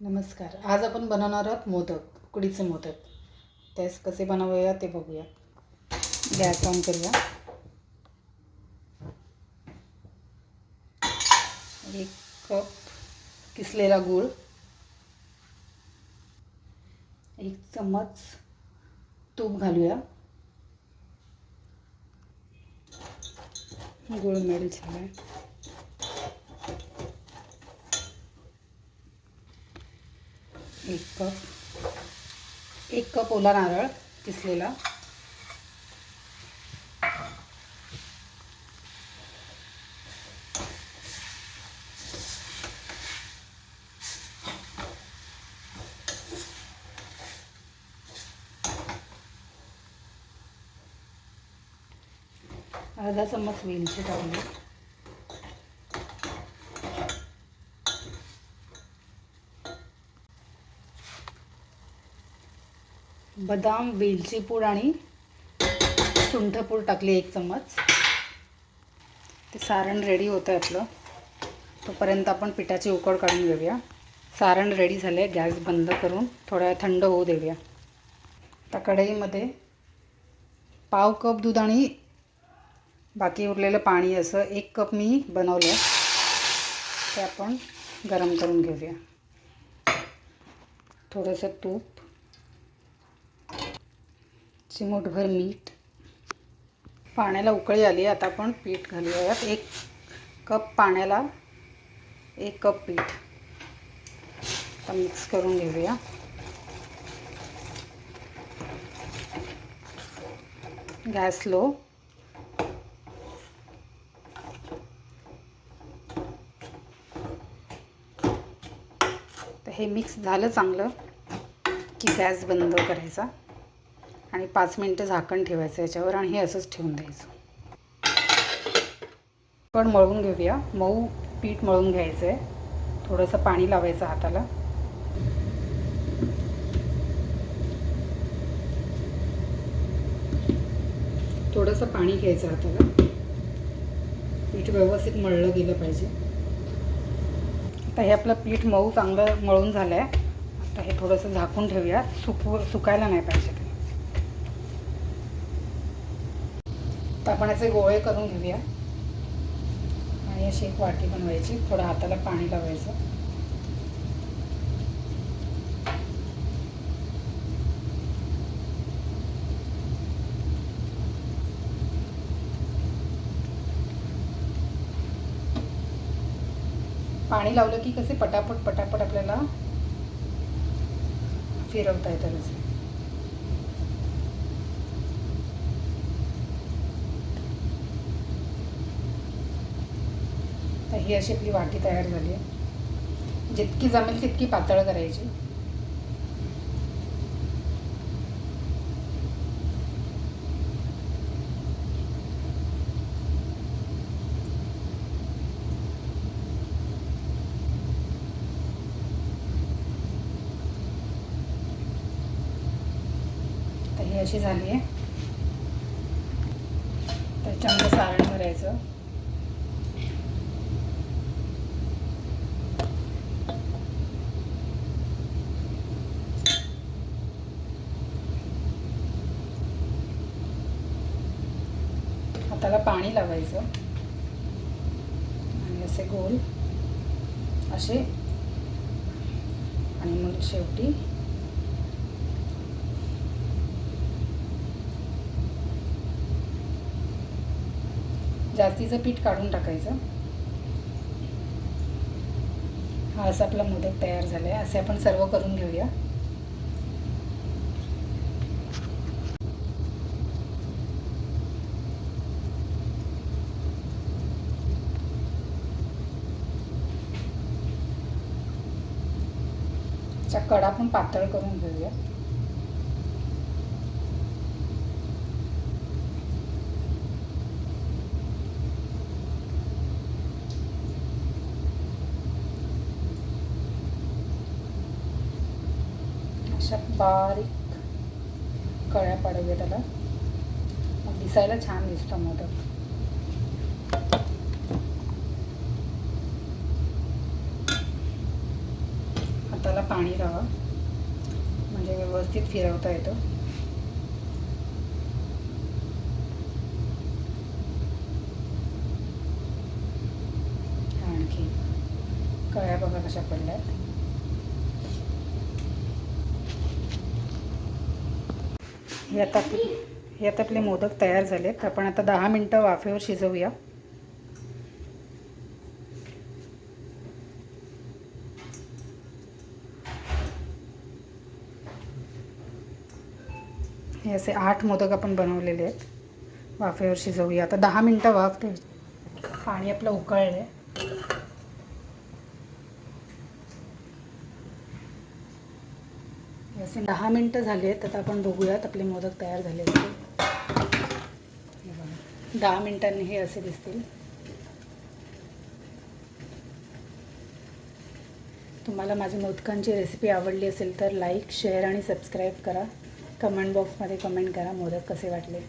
नमस्कार. आज आपण बनवणार आहोत मोदक, उकडीचे मोदक. त्यास कसे बनवूया ते बघूया. गॅस ऑन करूया. 1 कप किसलेला गूळ, 1 चम्मच तूप घालूया. गूळ मेल्ट झाला. 1 कप ओला नारळ किसलेला, अर्धा चम्मच वेलची टाकली, बदाम, वेलची पूड आणि सुंठ पूड टाकली 1 चम्मच. ते सारण रेडी होतं आहे आपलं. तोपर्यंत आपण पिठाची उकड काढून घेऊया. सारण रेडी झाले. गॅस बंद करून थोडा थंड होऊ देऊया. आता कढईमध्ये पाव कप दूध आणि बाकी उरलेलं पाणी, असं 1 कप मी बनवलं, ते आपण गरम करून घेऊया. थोडंसं तूप, चिमूटभर मीठ. पाण्याला उकळी आली. आता आपण पीठ घालूयात. 1 कप पाण्याला 1 कप पीठ. आता मिक्स करून घेऊया. Gas low. तर हे मिक्स झालं चांगलं की गॅस बंद करायचा आणि 5 मिनिटं झाकण ठेवायचं याच्यावर आणि हे असंच ठेवून द्यायचं. पण मळून घेऊया. मऊ पीठ मळून घ्यायचं आहे. थोडंसं पाणी लावायचं हाताला. थोडंसं पाणी घ्यायचं हाताला. पीठ व्यवस्थित मळलं गेलं पाहिजे. आता हे आपलं पीठ मऊ चांगलं मळून झालं आहे. आता हे थोडंसं झाकून ठेवूया. सुकायला नाही पाहिजे ते. आता आपण याचे गोळे करून घेऊया आणि अशी एक वाटी बनवायची. थोडं हाताला पाणी लावायचं. पाणी लावलं की कसे पटापट आपल्याला फिरवता येतं. कसे तर ही अशी आपली वाटी तयार झाली आहे. जितकी जमेल तितकी पातळ करायची. तर ही अशी झाली आहे. त्याच्यामध्ये सारण भरायचं. हाताला पाणी लावायचं आणि असे गोल असे, आणि मग शेवटी जास्तीचं पीठ काढून टाकायचं. हा असा आपला मोदक तयार झाला आहे. असे आपण सर्व करून घेऊया. च्या कडा पण पातळ करून घेऊया. अशा बारीक कळ्या पाडूया त्याला. दिसायला छान दिसतो मोदक. हाताला पाणी पाणी रवा, म्हणजे व्यवस्थित फिरवता येतो. आणखी कळ्या बघा कशा पडल्यात. हे आता आपले मोदक तयार झालेत. आपण आता 10 मिनटं वाफेवर शिजवूया. हे असे 8 मोदक आपण बनवलेले आहेत. वाफेवर शिजवूया आता 10 मिनटं वाफ ठेव. पाणी आपलं उकळलं आहे. असे 10 मिनटं झाले आहेत. आता आपण बघूयात आपले मोदक तयार झाले असतील. 10 मिनटांनी हे असे दिसतील. तुम्हाला माझी मोदकांची रेसिपी आवडली असेल तर लाईक, शेअर आणि सबस्क्राईब करा. कमेंट बॉक्समध्ये कमेंट करा मोदक कसे वाटले.